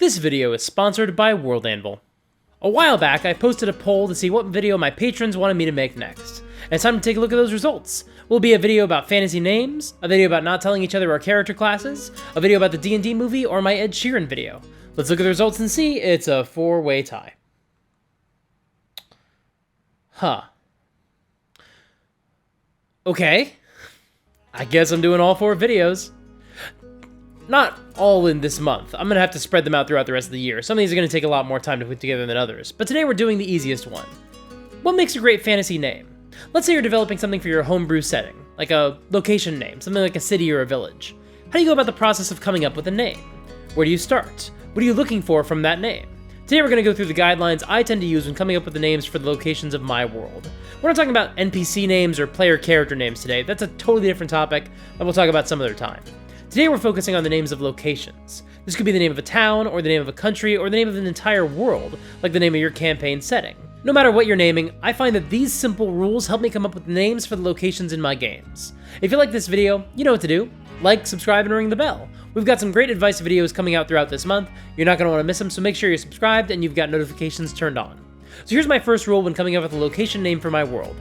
This video is sponsored by Worldbuilding. A while back, I posted a poll to see what video my patrons wanted me to make next. And it's time to take a look at those results. Will be a video about fantasy names, a video about not telling each other our character classes, a video about the D&D movie, or my Ed Sheeran video. Let's look at the results and see. It's a four-way tie. Okay. I guess I'm doing all 4 videos. Not all in this month. I'm going to have to spread them out throughout the rest of the year. Some of these are going to take a lot more time to put together than others. But today we're doing the easiest one. What makes a great fantasy name? Let's say you're developing something for your homebrew setting, like a location name, something like a city or a village. How do you go about the process of coming up with a name? Where do you start? What are you looking for from that name? Today we're going to go through the guidelines I tend to use when coming up with the names for the locations of my world. We're not talking about NPC names or player character names today. That's a totally different topic that we'll talk about some other time. Today we're focusing on the names of locations. This could be the name of a town, or the name of a country, or the name of an entire world, like the name of your campaign setting. No matter what you're naming, I find that these simple rules help me come up with names for the locations in my games. If you like this video, you know what to do. Like, subscribe, and ring the bell. We've got some great advice videos coming out throughout this month. You're not going to want to miss them, so make sure you're subscribed and you've got notifications turned on. So here's my first rule when coming up with a location name for my world.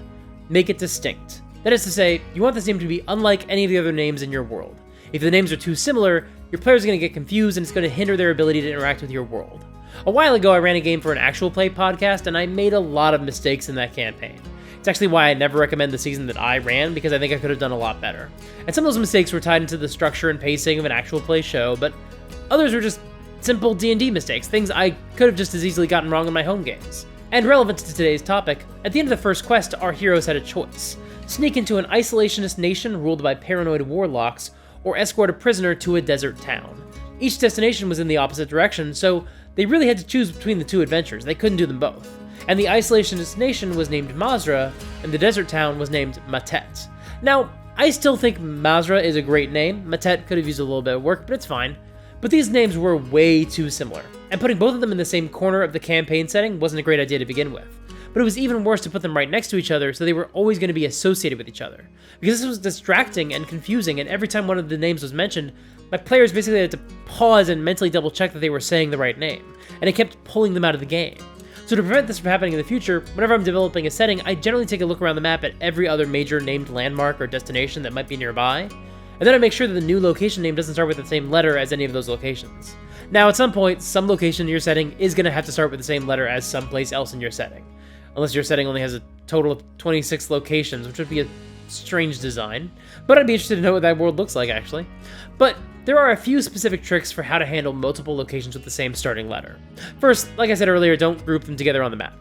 Make it distinct. That is to say, you want this name to be unlike any of the other names in your world. If the names are too similar, your players are going to get confused and it's going to hinder their ability to interact with your world. A while ago, I ran a game for an actual play podcast, and I made a lot of mistakes in that campaign. It's actually why I never recommend the season that I ran, because I think I could have done a lot better. And some of those mistakes were tied into the structure and pacing of an actual play show, but others were just simple D&D mistakes, things I could have just as easily gotten wrong in my home games. And relevant to today's topic, at the end of the first quest, our heroes had a choice. Sneak into an isolationist nation ruled by paranoid warlocks, or escort a prisoner to a desert town. Each destination was in the opposite direction, so they really had to choose between the two adventures. They couldn't do them both. And the isolationist nation was named Mazra, and the desert town was named Matet. Now, I still think Mazra is a great name. Matet could have used a little bit of work, but it's fine. But these names were way too similar, and putting both of them in the same corner of the campaign setting wasn't a great idea to begin with. But it was even worse to put them right next to each other, so they were always going to be associated with each other. Because this was distracting and confusing, and every time one of the names was mentioned, my players basically had to pause and mentally double check that they were saying the right name, and it kept pulling them out of the game. So to prevent this from happening in the future, whenever I'm developing a setting, I generally take a look around the map at every other major named landmark or destination that might be nearby, and then I make sure that the new location name doesn't start with the same letter as any of those locations. Now, at some point, some location in your setting is going to have to start with the same letter as someplace else in your setting. Unless your setting only has a total of 26 locations, which would be a strange design. But I'd be interested to know what that world looks like, actually. But there are a few specific tricks for how to handle multiple locations with the same starting letter. First, like I said earlier, don't group them together on the map.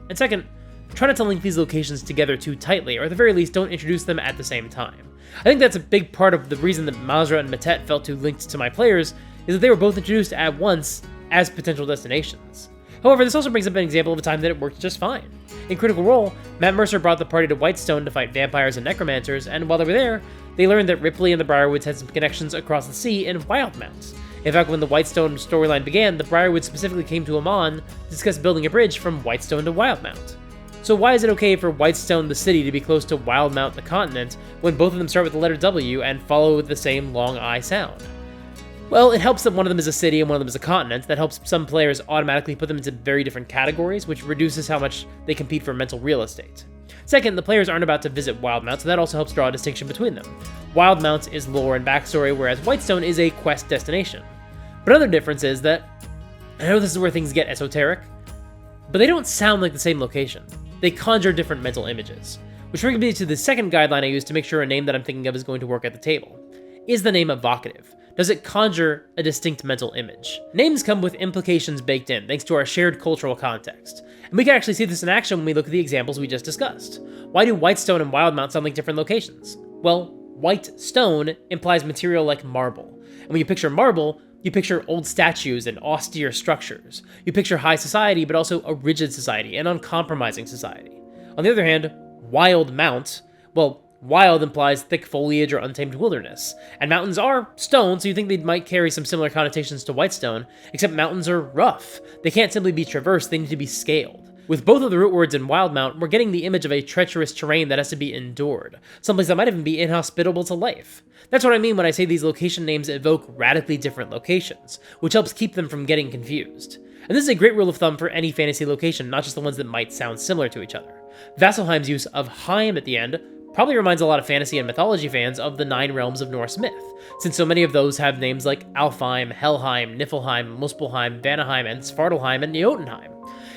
And second, try not to link these locations together too tightly, or at the very least, don't introduce them at the same time. I think that's a big part of the reason that Mazra and Matet felt too linked to my players, is that they were both introduced at once as potential destinations. However, this also brings up an example of a time that it worked just fine. In Critical Role, Matt Mercer brought the party to Whitestone to fight vampires and necromancers, and while they were there, they learned that Ripley and the Briarwoods had some connections across the sea in Wildemount. In fact, when the Whitestone storyline began, the Briarwoods specifically came to Amon to discuss building a bridge from Whitestone to Wildemount. So why is it okay for Whitestone the city to be close to Wildemount the continent, when both of them start with the letter W and follow with the same long I sound? Well, it helps that one of them is a city and one of them is a continent. That helps some players automatically put them into very different categories, which reduces how much they compete for mental real estate. Second, the players aren't about to visit Wildemount, so that also helps draw a distinction between them. Wildemount is lore and backstory, whereas Whitestone is a quest destination. But another difference is that, I know this is where things get esoteric, but they don't sound like the same location. They conjure different mental images. Which brings me to the second guideline I use to make sure a name that I'm thinking of is going to work at the table. Is the name evocative? Does it conjure a distinct mental image? Names come with implications baked in, thanks to our shared cultural context. And we can actually see this in action when we look at the examples we just discussed. Why do Whitestone and Wildemount sound like different locations? Well, white stone implies material like marble. And when you picture marble, you picture old statues and austere structures. You picture high society, but also a rigid society, an uncompromising society. On the other hand, Wildemount, well, wild implies thick foliage or untamed wilderness, and mountains are stone, so you think they might carry some similar connotations to Whitestone, except mountains are rough. They can't simply be traversed, they need to be scaled. With both of the root words in Wildmount, we're getting the image of a treacherous terrain that has to be endured, someplace that might even be inhospitable to life. That's what I mean when I say these location names evoke radically different locations, which helps keep them from getting confused. And this is a great rule of thumb for any fantasy location, not just the ones that might sound similar to each other. Vasselheim's use of Heim at the end probably reminds a lot of fantasy and mythology fans of the 9 realms of Norse myth, since so many of those have names like Alfheim, Helheim, Niflheim, Muspelheim, Vanaheim, and Svartalheim, and Jotunheim.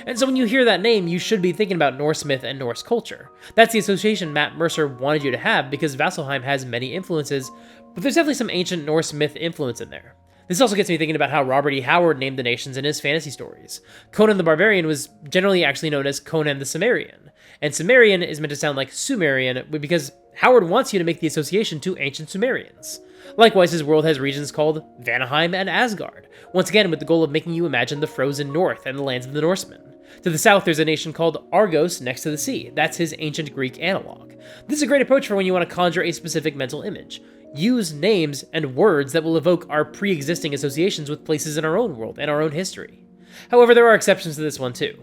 And so when you hear that name, you should be thinking about Norse myth and Norse culture. That's the association Matt Mercer wanted you to have because Vasselheim has many influences, but there's definitely some ancient Norse myth influence in there. This also gets me thinking about how Robert E. Howard named the nations in his fantasy stories. Conan the Barbarian was generally actually known as Conan the Cimmerian, and Cimmerian is meant to sound like Sumerian because Howard wants you to make the association to ancient Sumerians. Likewise, his world has regions called Vanaheim and Asgard, once again with the goal of making you imagine the frozen north and the lands of the Norsemen. To the south, there's a nation called Argos next to the sea. That's his ancient Greek analog. This is a great approach for when you want to conjure a specific mental image. Use names and words that will evoke our pre-existing associations with places in our own world and our own history. However, there are exceptions to this one too.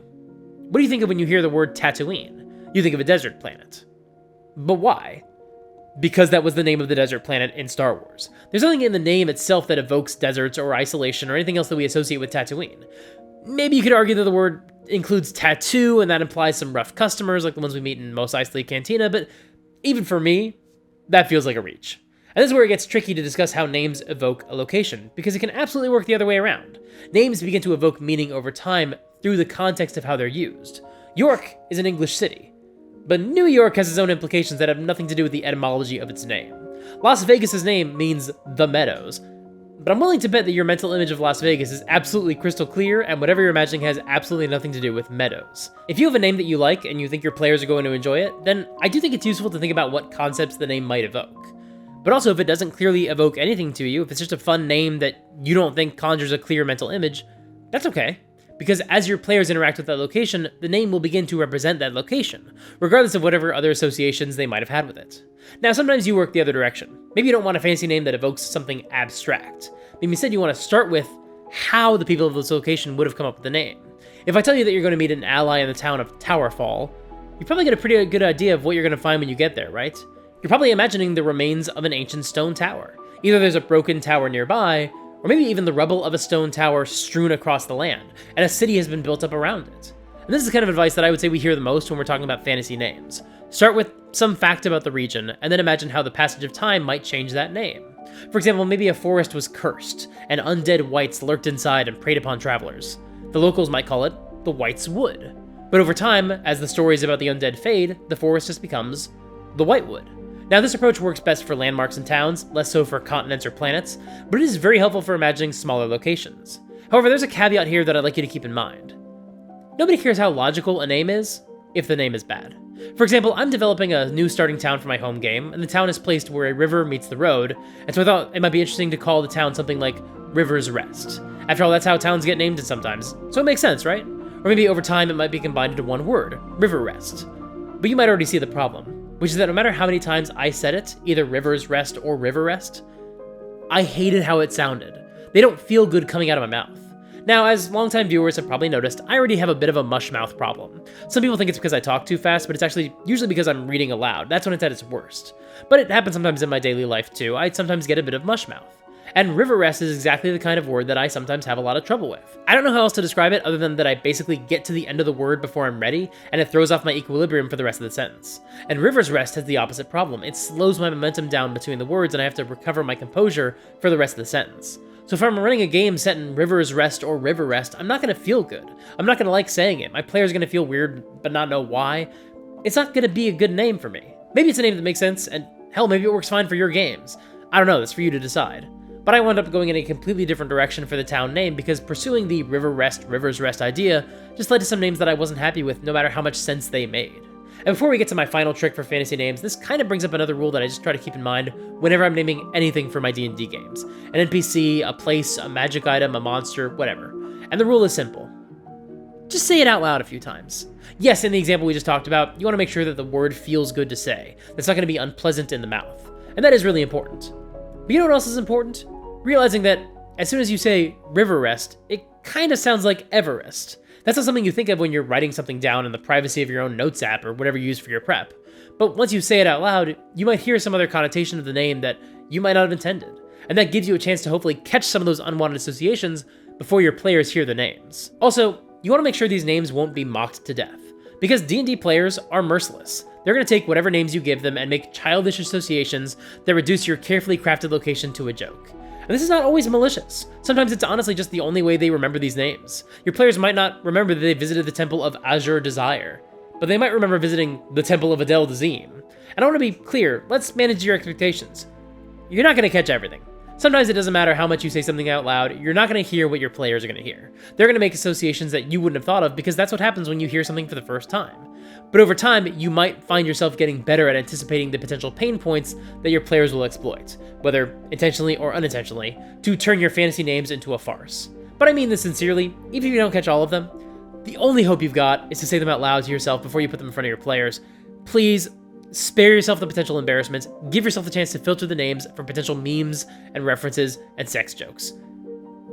What do you think of when you hear the word Tatooine? You think of a desert planet. But why? Because that was the name of the desert planet in Star Wars. There's nothing in the name itself that evokes deserts or isolation or anything else that we associate with Tatooine. Maybe you could argue that the word includes tattoo and that implies some rough customers like the ones we meet in Mos Eisley Cantina, but even for me, that feels like a reach. And this is where it gets tricky to discuss how names evoke a location, because it can absolutely work the other way around. Names begin to evoke meaning over time through the context of how they're used. York is an English city, but New York has its own implications that have nothing to do with the etymology of its name. Las Vegas' name means the Meadows, but I'm willing to bet that your mental image of Las Vegas is absolutely crystal clear, and whatever you're imagining has absolutely nothing to do with meadows. If you have a name that you like and you think your players are going to enjoy it, then I do think it's useful to think about what concepts the name might evoke. But also, if it doesn't clearly evoke anything to you, if it's just a fun name that you don't think conjures a clear mental image, that's okay. Because as your players interact with that location, the name will begin to represent that location, regardless of whatever other associations they might have had with it. Now, sometimes you work the other direction. Maybe you don't want a fancy name that evokes something abstract. Maybe instead you want to start with how the people of this location would have come up with the name. If I tell you that you're going to meet an ally in the town of Towerfall, you probably get a pretty good idea of what you're going to find when you get there, right? You're probably imagining the remains of an ancient stone tower. Either there's a broken tower nearby, or maybe even the rubble of a stone tower strewn across the land, and a city has been built up around it. And this is the kind of advice that I would say we hear the most when we're talking about fantasy names. Start with some fact about the region, and then imagine how the passage of time might change that name. For example, maybe a forest was cursed, and undead wights lurked inside and preyed upon travelers. The locals might call it the White's Wood. But over time, as the stories about the undead fade, the forest just becomes the Whitewood. Now, this approach works best for landmarks and towns, less so for continents or planets, but it is very helpful for imagining smaller locations. However, there's a caveat here that I'd like you to keep in mind. Nobody cares how logical a name is if the name is bad. For example, I'm developing a new starting town for my home game, and the town is placed where a river meets the road, and so I thought it might be interesting to call the town something like River's Rest. After all, that's how towns get named sometimes, so it makes sense, right? Or maybe over time it might be combined into one word, River Rest. But you might already see the problem, which is that no matter how many times I said it, either River's Rest or River Rest, I hated how it sounded. They don't feel good coming out of my mouth. Now, as longtime viewers have probably noticed, I already have a bit of a mush mouth problem. Some people think it's because I talk too fast, but it's actually usually because I'm reading aloud. That's when it's at its worst. But it happens sometimes in my daily life too. I sometimes get a bit of mush mouth. And river rest is exactly the kind of word that I sometimes have a lot of trouble with. I don't know how else to describe it other than that I basically get to the end of the word before I'm ready, and it throws off my equilibrium for the rest of the sentence. And river's rest has the opposite problem. It slows my momentum down between the words, and I have to recover my composure for the rest of the sentence. So if I'm running a game set in River's Rest or River Rest, I'm not going to feel good. I'm not going to like saying it. My player's going to feel weird but not know why. It's not going to be a good name for me. Maybe it's a name that makes sense, and hell, maybe it works fine for your games. I don't know, that's for you to decide. But I wound up going in a completely different direction for the town name because pursuing the River's Rest idea just led to some names that I wasn't happy with no matter how much sense they made. And before we get to my final trick for fantasy names, this kind of brings up another rule that I just try to keep in mind whenever I'm naming anything for my D&D games. An NPC, a place, a magic item, a monster, whatever. And the rule is simple. Just say it out loud a few times. Yes, in the example we just talked about, you want to make sure that the word feels good to say. That's not going to be unpleasant in the mouth. And that is really important. But you know what else is important? Realizing that as soon as you say River Rest, it kind of sounds like Everest. That's not something you think of when you're writing something down in the privacy of your own notes app or whatever you use for your prep. But once you say it out loud, you might hear some other connotation of the name that you might not have intended. And that gives you a chance to hopefully catch some of those unwanted associations before your players hear the names. Also, you want to make sure these names won't be mocked to death, because D&D players are merciless. They're going to take whatever names you give them and make childish associations that reduce your carefully crafted location to a joke. And this is not always malicious. Sometimes it's honestly just the only way they remember these names. Your players might not remember that they visited the Temple of Azure Desire, but they might remember visiting the Temple of Adel Dazim. And I want to be clear, let's manage your expectations. You're not going to catch everything. Sometimes it doesn't matter how much you say something out loud, you're not going to hear what your players are going to hear. They're going to make associations that you wouldn't have thought of because that's what happens when you hear something for the first time. But over time, you might find yourself getting better at anticipating the potential pain points that your players will exploit, whether intentionally or unintentionally, to turn your fantasy names into a farce. But I mean this sincerely, even if you don't catch all of them, the only hope you've got is to say them out loud to yourself before you put them in front of your players. Please spare yourself the potential embarrassments, give yourself the chance to filter the names from potential memes and references and sex jokes.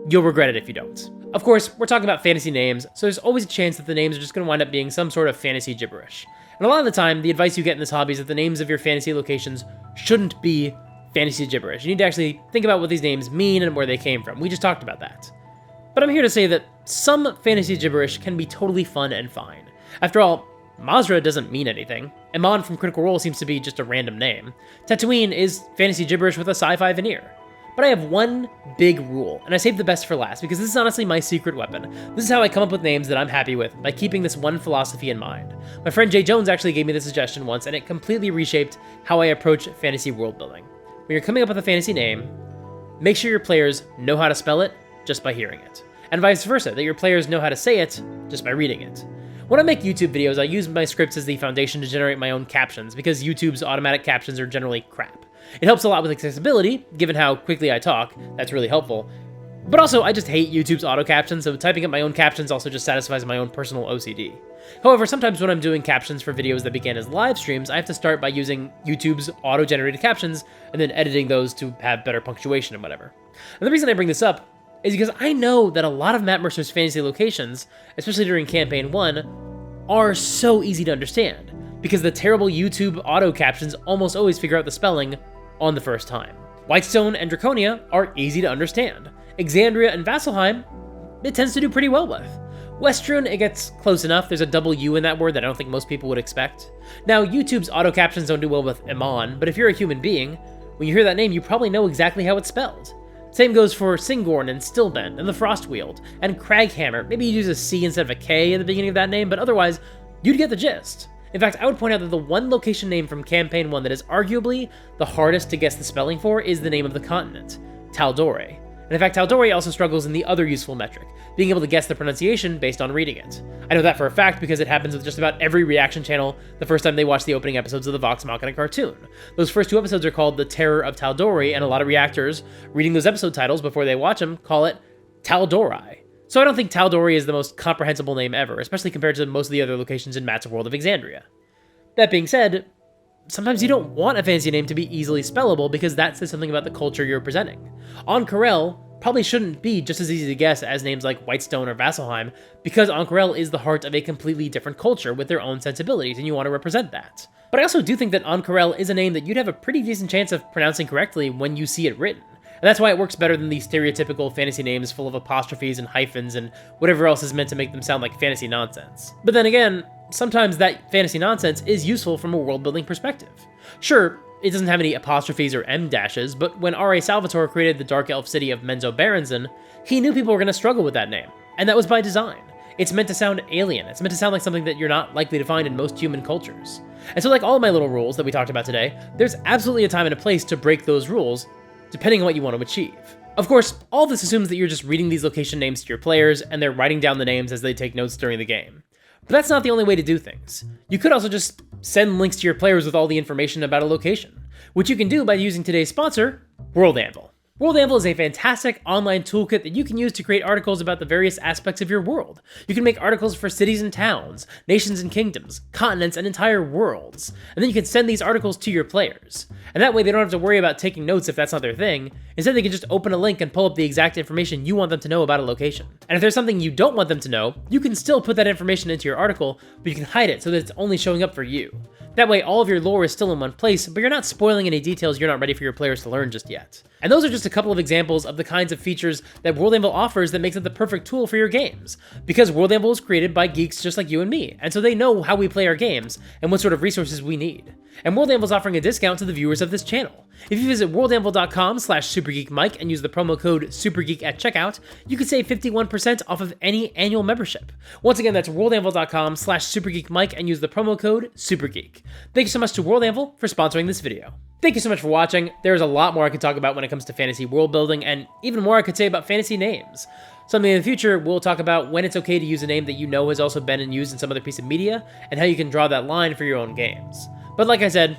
You'll regret it if you don't. Of course, we're talking about fantasy names, so there's always a chance that the names are just going to wind up being some sort of fantasy gibberish. And a lot of the time, the advice you get in this hobby is that the names of your fantasy locations shouldn't be fantasy gibberish. You need to actually think about what these names mean and where they came from. We just talked about that. But I'm here to say that some fantasy gibberish can be totally fun and fine. After all, Mazra doesn't mean anything. Amon from Critical Role seems to be just a random name. Tatooine is fantasy gibberish with a sci-fi veneer. But I have one big rule, and I saved the best for last because this is honestly my secret weapon. This is how I come up with names that I'm happy with, by keeping this one philosophy in mind. My friend Jay Jones actually gave me this suggestion once, and it completely reshaped how I approach fantasy world building. When you're coming up with a fantasy name, make sure your players know how to spell it just by hearing it. And vice versa, that your players know how to say it just by reading it. When I make YouTube videos, I use my scripts as the foundation to generate my own captions, because YouTube's automatic captions are generally crap. It helps a lot with accessibility, given how quickly I talk, that's really helpful. But also, I just hate YouTube's auto captions, so typing up my own captions also just satisfies my own personal OCD. However, sometimes when I'm doing captions for videos that began as live streams, I have to start by using YouTube's auto-generated captions, and then editing those to have better punctuation and whatever. And the reason I bring this up is because I know that a lot of Matt Mercer's fantasy locations, especially during Campaign 1, are so easy to understand, because the terrible YouTube auto captions almost always figure out the spelling on the first time. Whitestone and Draconia are easy to understand. Exandria and Vasselheim, it tends to do pretty well with. Westruun, it gets close enough. There's a double U in that word that I don't think most people would expect. Now, YouTube's auto captions don't do well with Amon, but if you're a human being, when you hear that name, you probably know exactly how it's spelled. Same goes for Singorn and Stillbend and the Frostweald and Craghammer. Maybe you use a C instead of a K at the beginning of that name, but otherwise, you'd get the gist. In fact, I would point out that the one location name from Campaign 1 that is arguably the hardest to guess the spelling for is the name of the continent, Tal'Dorei. And in fact, Tal'Dorei also struggles in the other useful metric, being able to guess the pronunciation based on reading it. I know that for a fact because it happens with just about every reaction channel the first time they watch the opening episodes of the Vox Machina cartoon. Those first two episodes are called The Terror of Tal'Dorei, and a lot of reactors, reading those episode titles before they watch them, call it Tal'Dorei. So I don't think Tal'Dorei is the most comprehensible name ever, especially compared to most of the other locations in Matt's World of Exandria. That being said, sometimes you don't want a fancy name to be easily spellable because that says something about the culture you're presenting. Ank'Harel probably shouldn't be just as easy to guess as names like Whitestone or Vasselheim, because Ank'Harel is the heart of a completely different culture with their own sensibilities, and you want to represent that. But I also do think that Ank'Harel is a name that you'd have a pretty decent chance of pronouncing correctly when you see it written. And that's why it works better than the stereotypical fantasy names full of apostrophes and hyphens and whatever else is meant to make them sound like fantasy nonsense. But then again, sometimes that fantasy nonsense is useful from a world-building perspective. Sure, it doesn't have any apostrophes or M-dashes, but when R.A. Salvatore created the Dark Elf city of Menzoberranzan, he knew people were going to struggle with that name, and that was by design. It's meant to sound alien. It's meant to sound like something that you're not likely to find in most human cultures. And so like all of my little rules that we talked about today, there's absolutely a time and a place to break those rules, depending on what you want to achieve. Of course, all this assumes that you're just reading these location names to your players, and they're writing down the names as they take notes during the game. But that's not the only way to do things. You could also just send links to your players with all the information about a location, which you can do by using today's sponsor, World Anvil. World Anvil is a fantastic online toolkit that you can use to create articles about the various aspects of your world. You can make articles for cities and towns, nations and kingdoms, continents and entire worlds, and then you can send these articles to your players. And that way they don't have to worry about taking notes if that's not their thing. Instead, they can just open a link and pull up the exact information you want them to know about a location. And if there's something you don't want them to know, you can still put that information into your article, but you can hide it so that it's only showing up for you. That way, all of your lore is still in one place, but you're not spoiling any details you're not ready for your players to learn just yet. And those are just a couple of examples of the kinds of features that World Anvil offers that makes it the perfect tool for your games. Because World Anvil was created by geeks just like you and me, and so they know how we play our games and what sort of resources we need. And World Anvil is offering a discount to the viewers of this channel. If you visit worldanvil.com/supergeekmike and use the promo code SUPERGEEK at checkout, you can save 51% off of any annual membership. Once again, that's worldanvil.com/supergeekmike and use the promo code SUPERGEEK. Thank you so much to World Anvil for sponsoring this video. Thank you so much for watching. There's a lot more I could talk about when it comes to fantasy world building, and even more I could say about fantasy names. Something in the future, we'll talk about when it's okay to use a name that you know has also been used in some other piece of media, and how you can draw that line for your own games. But like I said,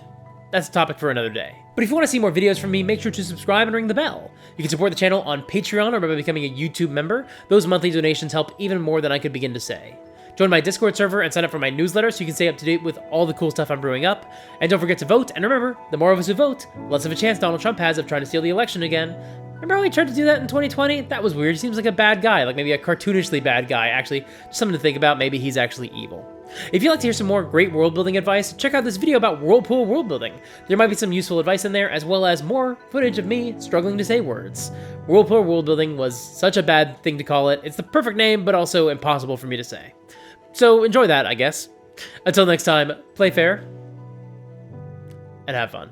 that's a topic for another day. But if you want to see more videos from me, make sure to subscribe and ring the bell. You can support the channel on Patreon or by becoming a YouTube member. Those monthly donations help even more than I could begin to say. Join my Discord server and sign up for my newsletter so you can stay up to date with all the cool stuff I'm brewing up. And don't forget to vote, and remember, the more of us who vote, less of a chance Donald Trump has of trying to steal the election again. Remember how he tried to do that in 2020? That was weird. He seems like a bad guy, like maybe a cartoonishly bad guy, actually. Just something to think about, maybe he's actually evil. If you'd like to hear some more great world building advice, check out this video about Whirlpool world building. There might be some useful advice in there, as well as more footage of me struggling to say words. Whirlpool world building was such a bad thing to call it. It's the perfect name, but also impossible for me to say. So enjoy that, I guess. Until next time, play fair, and have fun.